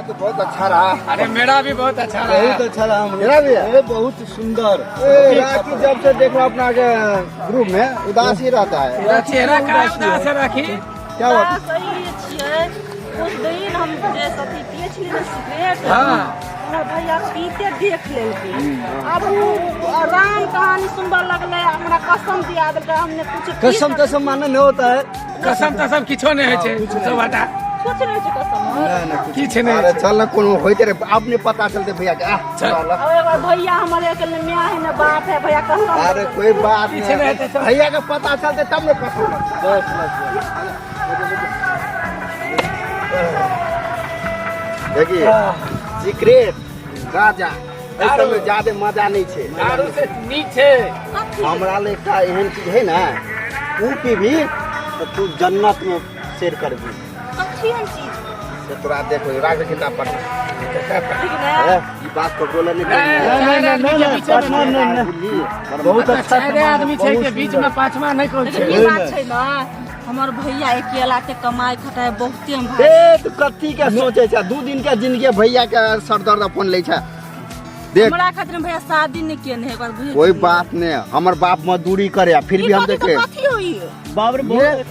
तो बहुत अच्छा रहा। अरे मेरा भी बहुत अच्छा रहा। बहुत अच्छा रहा। मेरा भी है। बहुत सुंदर। राखी जब से देख रहा अपना के ग्रुप में उदास ही रहता है। तेरा चेहरा का उदास है राखी। क्या हुआ? सही छियै उस दिन हम जे सती पिए छली न सिगरेट हाँ हमर भैया पीते देख लेलकै। अब उ राम कहानी सुनबा लगले हमरा कसम दिया देलकै हमने कुछ कसम कसम माने नहीं होता है। कसम तसम किछो नहीं है छे। सब हटा कुछ नहीं छै कसम। किछ नहीं अरे चल ना कोनो होते रे आपने पता चलते भैया के चल। चल। अब एक बार भैया हमारे के में है न बाप है भैया कसम। अरे कोई बात किछ नहीं नहीं है, चल। भैया का पता चलते तब ना कसम बस देखिए सिगरेट गाजा ऐसे में ज्यादा मजा नहीं छे। दारू से नीक छे। हमरा ले का एहन चीज है ना तू पीबी तो तू जन्नत में शेर करबी। अच्छी चीज तो तोरा देखो राग किताब पढ़ ठीक है ये बात को बोले नहीं नहीं, बहुत अच्छा आदमी छे के बीच में पांचवा नहीं कोई लेकिन छे। ई बात छै ना हमर भैया अकेला के कमाई खटाई बहुते हम भाई। ए तू कथी के सोचे छ 2 दिन के जिंदगी भैया के सर दर्द फोन ले छ देख हमरा खातिर भैया शादी नहीं केने है एक बार भैया कोई बात नहीं हमर बाप मजदूरी करे फिर भी हम देखे कथी होई बाबर ये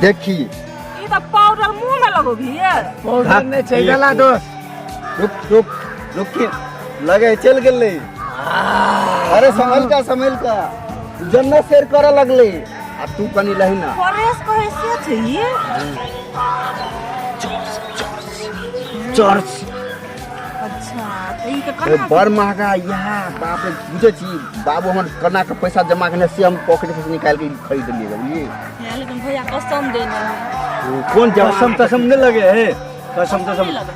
देखी ई त पाउडर मुंह में लगो भी है। पाउडर नहीं छे गला दोस्त। रुक रुक रुकी लगे चल गेले अरे संभल का जन्नत शेर करे लगले आ तू कनी लही ना फरेस कहे से छै ये चर्च अच्छा त ई के ए, कना बड़ महंगा यहाँ बाप रे बुझे छी बाबू हमर कना के पैसा जमा करने से हम पॉकेट से निकाल के खरीद लिए बुझलिए है लेकिन भैया कसम देने है। कौन कसम कसम नहीं लगे है। कसम कसम नहीं लगे,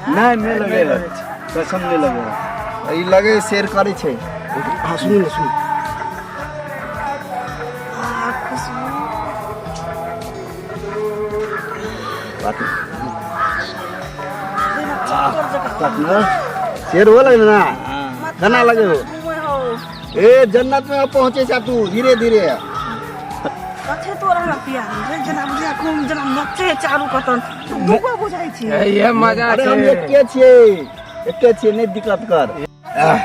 नहीं लगे कसम नहीं लगे। ई लगे शेर करे छै हां सुन सुन बात पटना शेर हो लगे ना गाना लगे हो ए जन्नत में पहुंचे छ तू धीरे धीरे कथे तोरा ना पिया रे जना बुझा कोन जना नचे चारू कतन दुगो बुझाई छी ये मजा अरे छे। हम एके छिए नहीं दिक्कत कर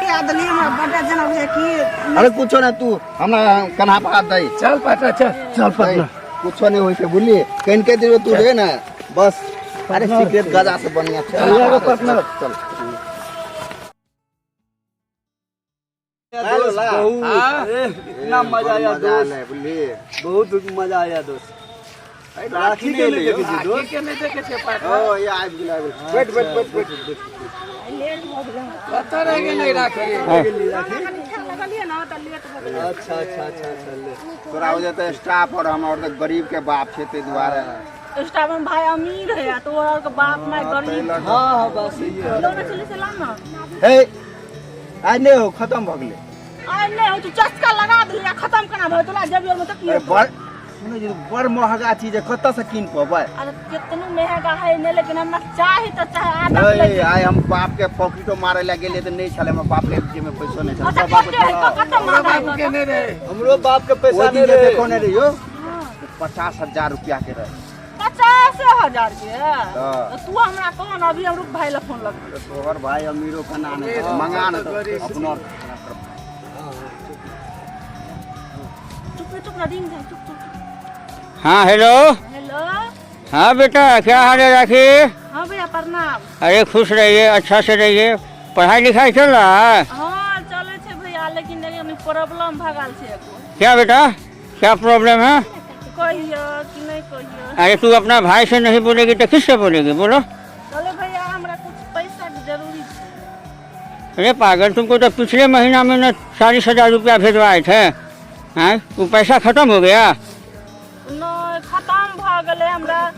याद लिए हमरा बड़ा जना बुझा की अरे कुछो ना तू हमरा कन्हा पकड़ दई चल पटना चल। चल पटना कुछो नहीं होई से बुझली कहीं के दियो तू रे ना बस अरे सिगरेट गजा से बढ़िया चल पटना। चल इतना मजा आया दोस्त। बुझली बहुत मजा आया दोस्त। राखी के लिए देखी थी राखी दोस्त। के नहीं देखे छे पटना। ओ ये आ गेल बैठ बैठ बैठ बैठ पता रह गेलै राखी। लगलिए ना त लेट हो गेल अच्छा अच्छा अच्छा अच्छा ले। तोरा हो जाता स्टाफ और हम और गरीब के बाप छे ते दुआरे स्टाफ में भाई अमीर है तो और के बाप माय गरीब हाँ हाँ बस यही है। लोना चले से लाना हे आज नहीं हो खत्म भ गेले आय नहीं हो तू चस्का लगा दिलिया खत्म करना भाई तोला जब में तक अरे बड़ सुनो जी बड़ महंगा चीज है कत्ता से कीन पबै अरे कितनो महंगा है ने लेकिन हमरा चाहे तो चाहे आदत नहीं लगे आय हम बाप के पॉकेटो मारे ला गेलिए तो नहीं छले हम बाप के जेब में पैसा नहीं छले अच्छा बाप कते कते हमरा बाबू के महंगा नहीं रे। हमरो बाप के वो पैसा दिन नहीं जे रहे। देखो ने रहियो 50,000 रुपया के रहे 50,000 के हाँ। तो तू हमरा कौन अभी हम रुक भाई ला फोन लग तो तोहर भाई अमीरो का नाम है मंगा न तो अपना चुप ना रिंग जाए चुप चुप हाँ हेलो। हेलो हाँ बेटा क्या हाल है राखी? हां भैया प्रणाम अरे खुश रहिए अच्छा से रहिए। पढ़ाई लिखाई चल रहा है? हां चले छे भैया लेकिन एगो प्रॉब्लम भगाल छे एगो क्या बेटा क्या प्रॉब्लम है? कहियो कि नहीं कहियो अरे तू अपना भाई से नहीं बोलेगी तो किससे बोलेगी बोलो? चलो भैया हमरा कुछ पैसा की जरूरी छे अरे पागल तुमको तो पिछले महीना में न 40,000 रुपया भेजवाए थे। हाँ वो पैसा खत्म हो गया? नहीं खत्म भ गेले हमरा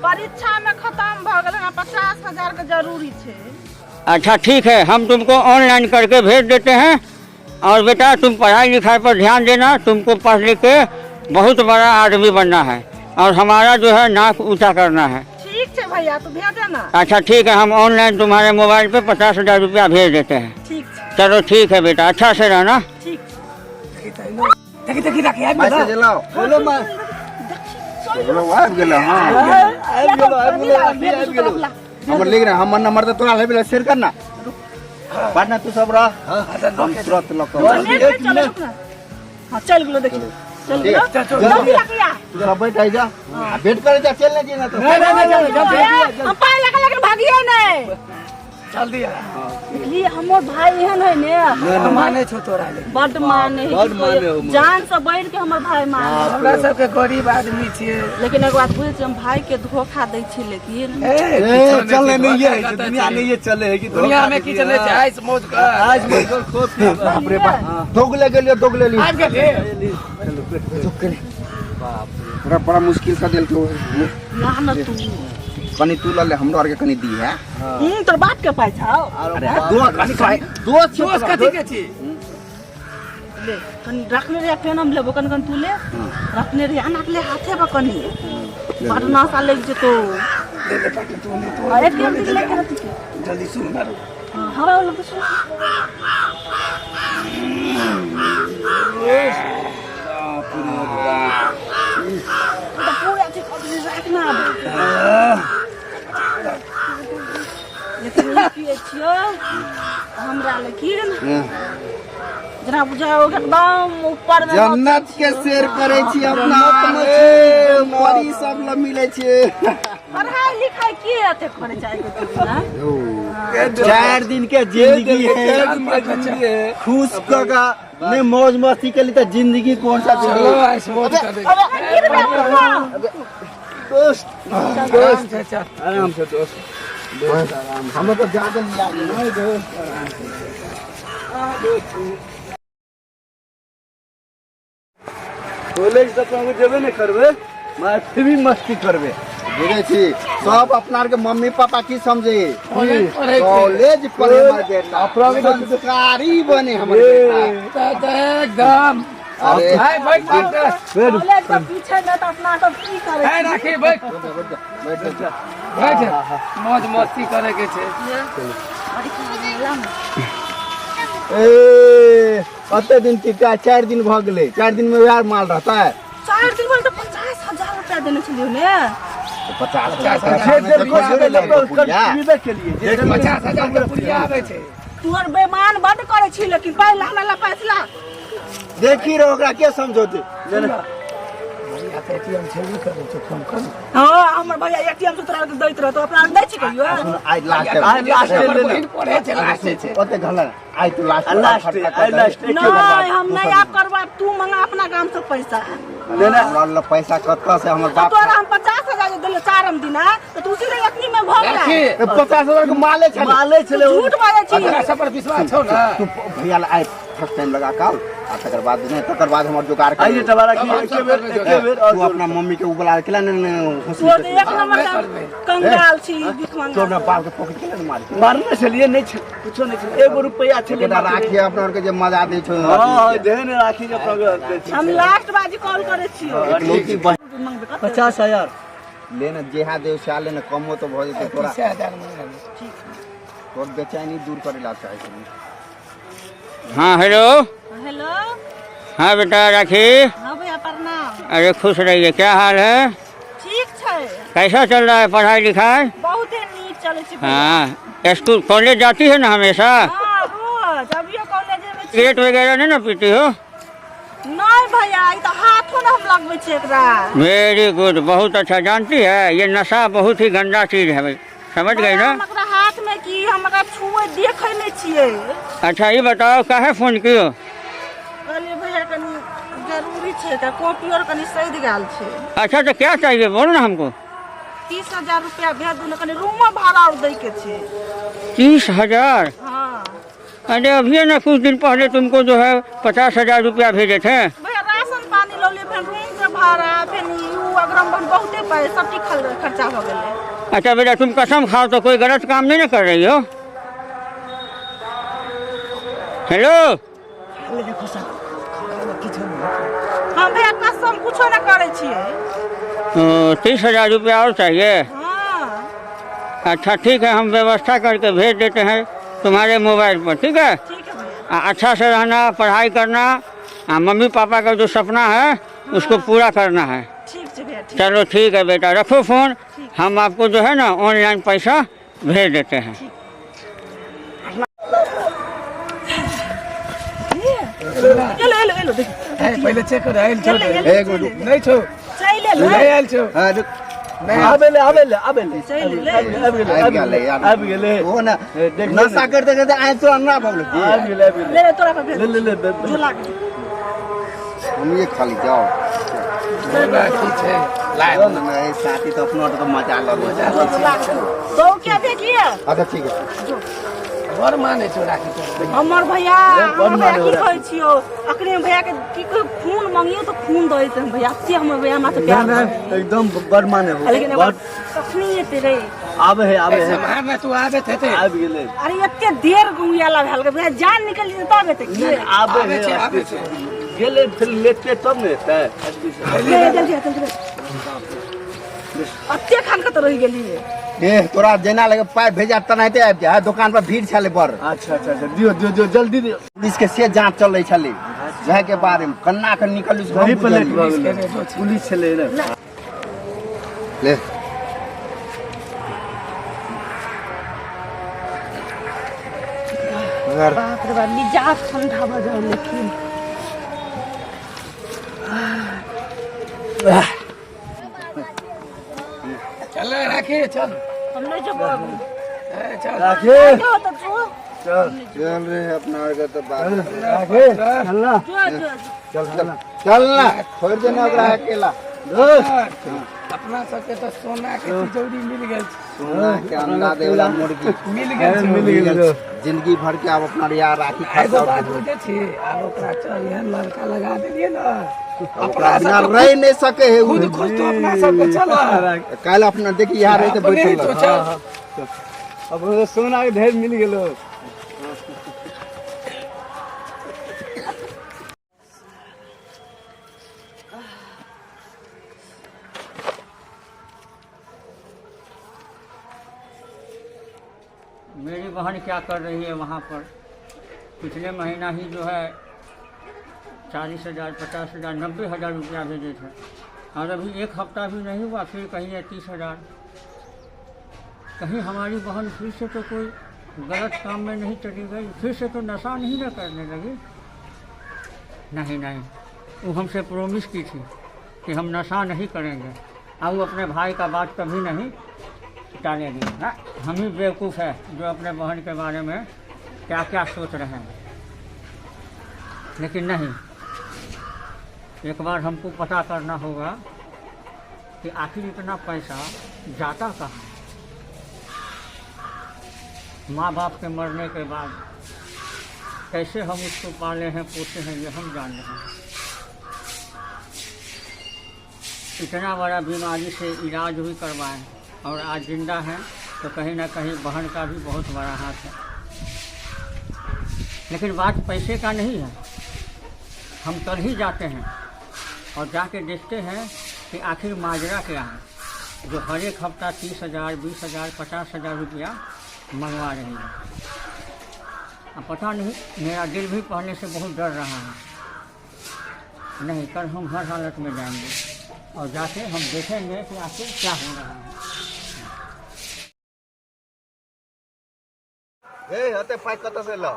परीक्षा में खत्म भ गेले ना 50,000 के जरूरी छे अच्छा ठीक है हम तुमको ऑनलाइन करके भेज देते हैं। और बेटा तुम पढ़ाई लिखाई पर ध्यान देना। तुमको पढ़ लिख के बहुत बड़ा आदमी बनना है और हमारा जो है नाक ऊंचा करना है। ठीक छे भैया तू भेज ना अच्छा ठीक है हम ऑनलाइन तुम्हारे मोबाइल पे 50,000 रुपया भेज देते हैं। ठीक छे चलो ठीक है बेटा अच्छा से रहना। ठीक देखी देखी राखी आ मैसेज लाओ बोलो मां बोलो आ गेल हां आबि गेलो हमर लिख रहे हमर नंबर तो तोरा लेबे शेयर करना बात ना तू सब रह हम तुरंत लक हाँ चल गेलो देखिए चल ठीक गेलो है, जल्दी रखिया तू जरा बैठ आई जा वेट करे जा चल नहीं ना तो हम पाए लगे भागिए नहीं जल्दी आ ये हमर भाई एहन है ने माने छो तोरा ले बड माने बड्ड माने हो मोर। जान से बढ़ के हमर भाई माने हमरा सबके गरीब आदमी छियै लेकिन एक बात बुझे हम भाई के धोखा दै छी लेकिन ए चलने नहीं है दुनिया नहीं ये चले है कि दुनिया में की चले छै आइस मौज कर आज मैं तो खोद बाप रे बाप दोगले गेलियो आज गेली पूरा बड़ा मुश्किल का दिल तो ना ना तू कनी तू ले हमरो आर के कनी दी है तोर बाप के पास छौ अरे दो दोस्त कथी के छी ले कनी रखने रे पेन हम लेबो कन तू ले रखने रे अनाक ले हाथे बा कनी पटना सा लग जतो अरे केम दिख ले के जल्दी सुन मारो हवा वाला तो सुन तो पूरा ठीक कर रखना लेकिन पिए छियो हमरा लेकिन जना बुझाओ एकदम ऊपर में जन्नत के शेर करे छी अपना ए मरी सब ल मिले छी पढ़ाई लिखाई के अते करे चाहिए तू ना 4 दिन के जिंदगी है खुश कगा नहीं मौज मस्ती के लिए तो जिंदगी कौन सा चलो चलो आइस मौज कर दे अबे गिर बे दोस्त आराम से चल आराम से दोस्त हम तो ज्यादा नहीं दोस्त कॉलेज तक हम जेबे नहीं करबे मैं फिर भी मस्ती करबे बुझे छी सब अपना के मम्मी पापा की समझे कॉलेज कॉलेज पढ़े हमर बेटा संस्कारी बने हमर बेटा एकदम अरे हाय बैठ कॉलेज के पीछे में तो अपना सब की करे हाय राखी बैठ बैठ मौज मस्ती करे के छै अरे की बोला ए कते दिन टिका 4 दिन भ गेले 4 दिन में यार माल रहता है 4 दिन में तो 50,000 रुपया देने छलियो ने 50,000 के लिए 50,000 के पुरिया आवे छै तोहर बेमान बड करे छी लेकिन पहला हमरा पैसा देखी रहो ओकरा के समझौते एटीएम छेबे करे छै फोन कर हां हमर भैया एटीएम से तोरा दैत रह तो अपना दै छी कहियो आज लास्ट बहिन पढ़े छै लास्ट छै ओते घला आज तो लास्ट लास्ट नहीं हम नहीं आप करबा तू मंगा अपना काम से पैसा लेना पैसा कत्ता से हमर बाप तोरा हम 50,000 देले 4 दिन तो तू सीधे इतनी में भग राखी गया 50,000 के माले छले माले छले झूठ बाजे छी तोरा सब पर विश्वास छौ ना तू भैया ला आइ फर्स्ट टाइम लगा काल आ तकर बाद नहीं तकर बाद हमर जुगाड़ कर आइए टबारा की एक बेर तू अपना मम्मी के उबला के ना तू हॉस्पिटल तो एक नंबर का कंगाल छी भिख तो मंगा ना बाप के पॉकेट के ना मार मारने छलिए नहीं छ कुछो नहीं छले 1 रुपया छले बेटा राखी अपना और के जे मजा दे छो हां देहन राखी के प्रोग्राम हम लास्ट बाजी कॉल करे छियो लोकी 50,000 लेना जेहा देव से लेना कमो तो भ जेते तोरा 50,000 मंगा तोर बेचैनी दूर करेला चाहे हाँ हेलो हेलो हाँ बेटा राखी हां भैया प्रणाम अरे खुश रहिए क्या हाल है ठीक छै कैसा चल रहा है पढ़ाई लिखाई बहुत ही नीक चले छी हाँ स्कूल कॉलेज जाती है ना हमेशा हां रोज अभियो कॉलेज में छी सिगरेट वगैरह नहीं ना पीती हो नहीं भैया ई तो हाथों न हम लगबै छी एकरा वेरी गुड बहुत अच्छा जानती है ये नशा बहुत ही गंदा चीज है भाई समझ गई ना हम एकरा हाथ में की हमरा छुए देखे नहीं छिए अच्छा ये बताओ काहे फोन कियो कहलिए भैया कनी जरूरी छै का कॉपी और कनी सैध गेल छै अच्छा तो क्या चाहिए बोलो ना हमको 30,000 रुपया भेज दूं कनी रूम भाड़ा और दै के छै 30,000 हां अरे अभी ना कुछ दिन पहले तुमको जो है 50,000 रुपया भेजे थे भैया राशन पानी लो ले फिर रूम के भाड़ा फिर यू अगरम बन बहुते पैसा सब खर्चा हो गेले अच्छा बेटा तुम कसम खाओ तो कोई गलत काम नहीं ना कर रही हो हेलो हाँ भैया कसम कुछो न करे छिए 30,000 रुपया और चाहिए हाँ अच्छा ठीक है हम व्यवस्था करके भेज देते हैं तुम्हारे मोबाइल पर ठीक है ठीक है भैया अच्छा से रहना पढ़ाई करना मम्मी पापा का जो सपना है उसको पूरा करना है ठीक है भैया ठीक चलो ठीक है बेटा रखो फ़ोन हम आपको जो है ना ऑनलाइन पैसा भेज देते हैं। हेलो देख पहले चेक कर आइल छो एक मिनट नहीं छो चल ले नहीं आइल छो हाँ रुक आबेले चल ले आबि गेलै यार आबि गेलै वो ना नशा करते करते आए तो अन्ना भगल ले तोरा पे भेज ले जो लाग हम ये खाली जाओ ठीक है नहीं साथी तो अपना तो मजा लो तो क्या देखिए अच्छा ठीक है बर माने छो राखी तो हमर भैया की कहै छियो अखने भैया के की खून मांगियो तो खून दे देते भैया से हमर भैया माथे प्यार एकदम बड़ माने हो लेकिन कखनी एते रे आबे है मारना तू आबे थे आबि गेलै अरे एते देर गुइयाला भेल के भैया जान निकल जे तब एते की आबे है गेलै फिर लेते तब ने एतै ले जल्दी अत्ते खान के तो रह गेली ए तोरा जेना लगे पाइ भेजा तनाहिते आबि जा दुकान पर भीड़ छले बड़ अच्छा दियो जल्दी दियो पुलिस के से जांच चलै छले जाय के बारे में कन्ना के निकलू से वही हम प्लेट बुझलियै। पुलिस छलै ने ले बाप रे बाप मिजाज ठंडा भ जाए लेकिन चल राखी चल हम नहीं जब चल राखे क्या होता तू चल रे अपना के तो बात राखे चलना जो चल ना छोड़ देना ओकरा अकेला दोस्त अपना सबके तो सोना के तिजौरी मिल गेल सोना के अंडा देवला मुर्गी मिल गेल जिंदगी भर के अब अपना यार राखी एगो खर्चा बात बुझे छी आब ओकरा चल एहन लड़का लगा देलिए ना अपना बिना रह नहीं सके है खुद खुद तो अपना सबके चल कल अपना देखी यहाँ रहते अपने तो बैठे चल अब सोना के ढेर मिल गेलो मेरी बहन क्या कर रही है वहाँ पर? पिछले महीना ही जो है 40,000, 50,000, 90,000 रुपया भेजे थे और अभी एक हफ्ता भी नहीं हुआ फिर कहीं है 30,000। कहीं हमारी बहन फिर से तो कोई गलत काम में नहीं चली गई, फिर से तो नशा नहीं न करने लगी? नहीं, वो हमसे प्रोमिस की थी कि हम नशा नहीं करेंगे और वो अपने भाई का बात कभी नहीं टालेगी। हाँ, हम ही बेवकूफ़ है जो अपने बहन के बारे में क्या क्या सोच रहे हैं। लेकिन नहीं, एक बार हमको पता करना होगा कि आखिर इतना पैसा जाता कहाँ। माँ बाप के मरने के बाद कैसे हम उसको पाले हैं पोसे हैं ये हम जान रहे हैं। इतना बड़ा बीमारी से इलाज भी करवाएं और आज जिंदा हैं तो कहीं ना कहीं बहन का भी बहुत बड़ा हाथ है। लेकिन बात पैसे का नहीं है। हम कल ही जाते हैं और जाके देखते हैं कि आखिर माजरा क्या है जो हर एक हफ्ता 30,000, 20,000, 50,000 रुपया मंगवा रही है। अब पता नहीं, मेरा दिल भी पहले से बहुत डर रहा है। नहीं, कल हम हर हालत में जाएंगे और जाके हम देखेंगे कि आखिर क्या हो रहा है। ए हते पाइ कत से लो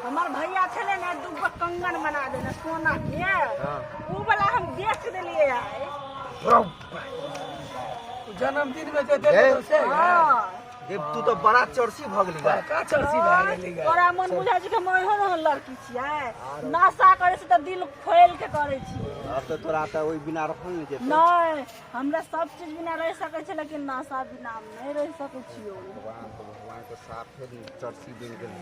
हमार भैया छले ना दूगो कंगन बना देना सोना के ऊ वाला हम बेच देलिए आए। जन्मदिन में जे देले से हां देव तू तो बड़ा चर्सी भगली बा का चर्सी भाग गेली तोरा मन बुझाइ छै कि हम एहन लड़की छियै नशा करे से त दिल खोल के करे छी। अब तो तोरा त ओइ बिना रखल नहीं जेते। नहीं, हमरा सब चीज बिना रह सकै छै लेकिन नशा बिना हम नहीं रह सकै छियो। भगवान के साथ फिर चर्सी बन गेल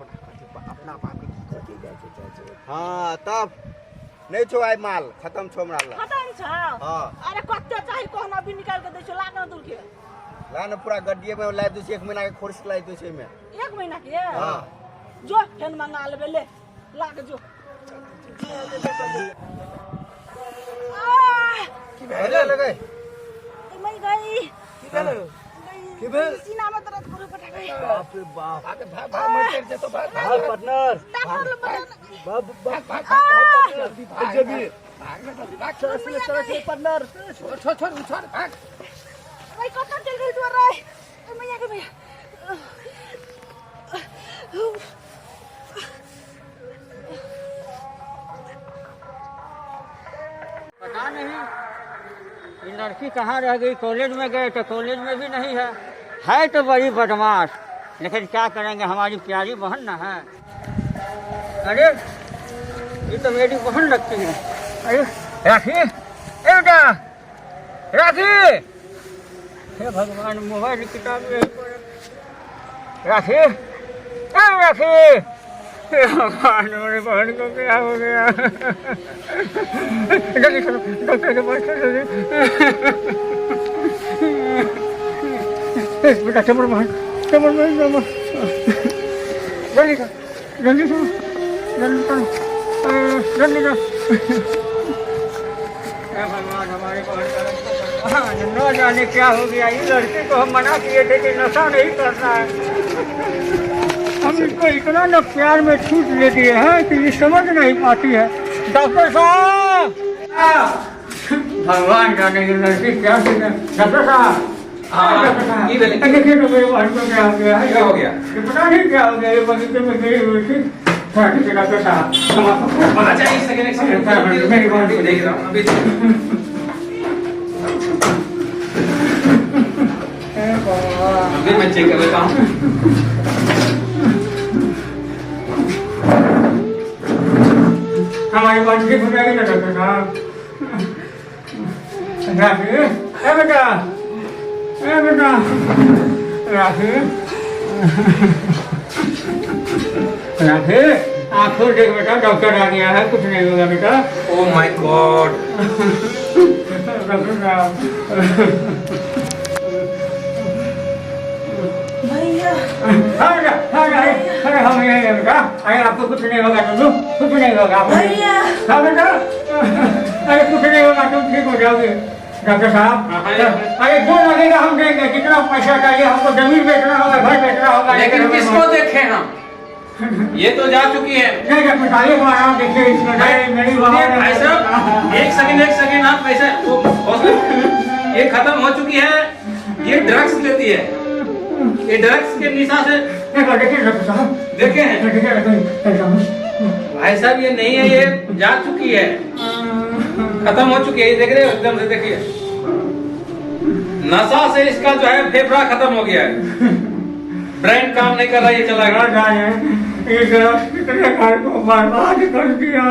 अपना बाप के की करके जाय छै। हां तब नहीं छो आई माल खत्म छो हमरा ला खत्म छ। हां अरे कत्ते चाहि कहना भी निकाल के दै छो लागन दूर के लान पूरा गड्डिए में ला दे 1 महीना के खोर्स ला दे छै में 1 महीना के। हां जो फेन मंगा लेबे ले लाग जो की भेले लगे मैं गई की भेले की भेल सीना में दर्द करे पटा गई। बाप रे बाप आके भाग मर जे तो भाग पार्टनर डॉक्टर बाप भाग जबी भाग ना जल्दी भाग चल पार्टनर छोड़ भाग भाई कत चल गई तू रे कहाँ रह गई? कॉलेज में गए तो कॉलेज में भी नहीं है तो बड़ी बदमाश, लेकिन क्या करेंगे, हमारी प्यारी बहन ना है। अरे ये तो मेरी बहन लगती है। अरे राखी, ए बेटा राखी, हे भगवान मोबाइल किताब में राखी, ए राखी, हे भगवान मेरी बहन को क्या हो गया? जल्दी चलो डॉक्टर के पास चलो। बेटा चमड़ बहन जल्दी चलो, जल्दी चलो, जल्दी चलो, जल्दी चलो। भगवान हमारे बहन न जाने क्या हो गया। इस लड़के को हम मना किए थे कि नशा नहीं करना है, हम इसको इतना न प्यार में छूट ले दिए हैं कि ये समझ नहीं पाती है। डॉक्टर साहब, भगवान जाने ये लड़की क्या थी। डॉक्टर साहब, देखिए तो मेरे बहन को क्या हो गया है? क्या हो गया? ये पता नहीं क्या हो गया। ये बगीचे में गिरी हुई थी। डॉक्टर साहब मेरी बहन को देख रहा हूँ अभी। मैं चेक कर लेता हूँ। हमारी बहन ठीक हो जाएगी ना डॉक्टर साहब? राखी, ए बेटा, ए बेटा राखी, राखी आँख खोल देख बेटा, डॉक्टर आ गया है, कुछ नहीं होगा बेटा। Oh my God. डॉक्टर साहब, भैया अरे हम यही है बेटा। अरे आपको कुछ नहीं होगा, तुम कुछ नहीं होगा भैया। हाँ बेटा, अरे कुछ नहीं होगा, तुम ठीक हो जाओगे। डॉक्टर साहब, अरे जो लगेगा हम देंगे, कितना पैसा चाहिए हमको, जमीन बेचना होगा, घर बेचना होगा। लेकिन किसको देखें हम? ये तो जा चुकी है। नहीं जब बताइए वो आराम देखिए इसमें मेरी भाई साहब एक सेकंड आप ऐसे ये खत्म हो चुकी है। ये ड्रग्स लेती है, ये ड्रग्स के निशा से देखिए डॉक्टर साहब, देखे हैं भाई साहब, ये नहीं है, ये जा चुकी है, खत्म हो चुकी है। ये देख रहे हो एकदम से, देखिए नशा से इसका जो है फेफड़ा खत्म हो गया है, ब्रेन काम नहीं कर रहा, ये चला गया। कितने घर को बर्बाद कर दिया।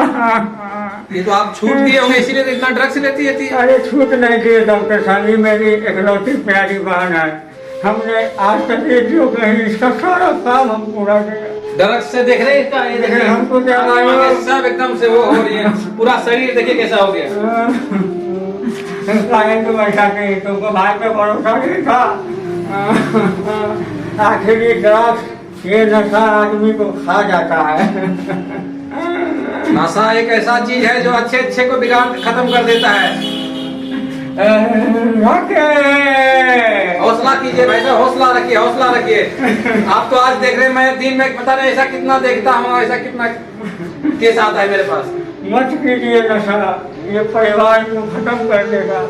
ये तो आप छूट दिए होंगे, इसीलिए तो इतना ड्रग्स लेती है। अरे छूट नहीं दिए डॉक्टर साहब, ये मेरी इकलौती प्यारी बहन है। हमने आज तक ये जो कहीं इसका सारा काम हम पूरा किया। ड्रग्स से देख रहे हैं इसका, ये देख रहे हैं हमको क्या सब एकदम से वो हो रही है, पूरा शरीर देखिए कैसा हो गया। तो बैठा नहीं, तुमको भाई पे भरोसा नहीं था। आखिर ये ड्रग्स, ये नशा आदमी को खा जाता है। नशा एक ऐसा चीज है जो अच्छे अच्छे को बिगाड़ खत्म कर देता है। हौसला कीजिए भाई साहब, हौसला रखिए, हौसला रखिए। आप तो आज देख रहे हैं, मैं दिन में पता नहीं ऐसा कितना देखता हूँ, ऐसा कितना केस आता है मेरे पास। मत कीजिए नशा, ये परिवार को खत्म कर देगा,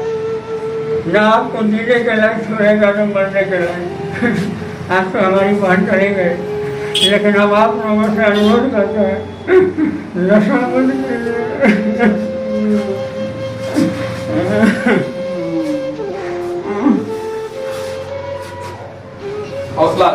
न आपको जीने के लायक छोड़ेगा न मरने के लायक। आज तो हमारी बहन चली गई, लेकिन हम आप लोगों से अनुरोध करते हैं, नशा बंद कीजिए। हौसला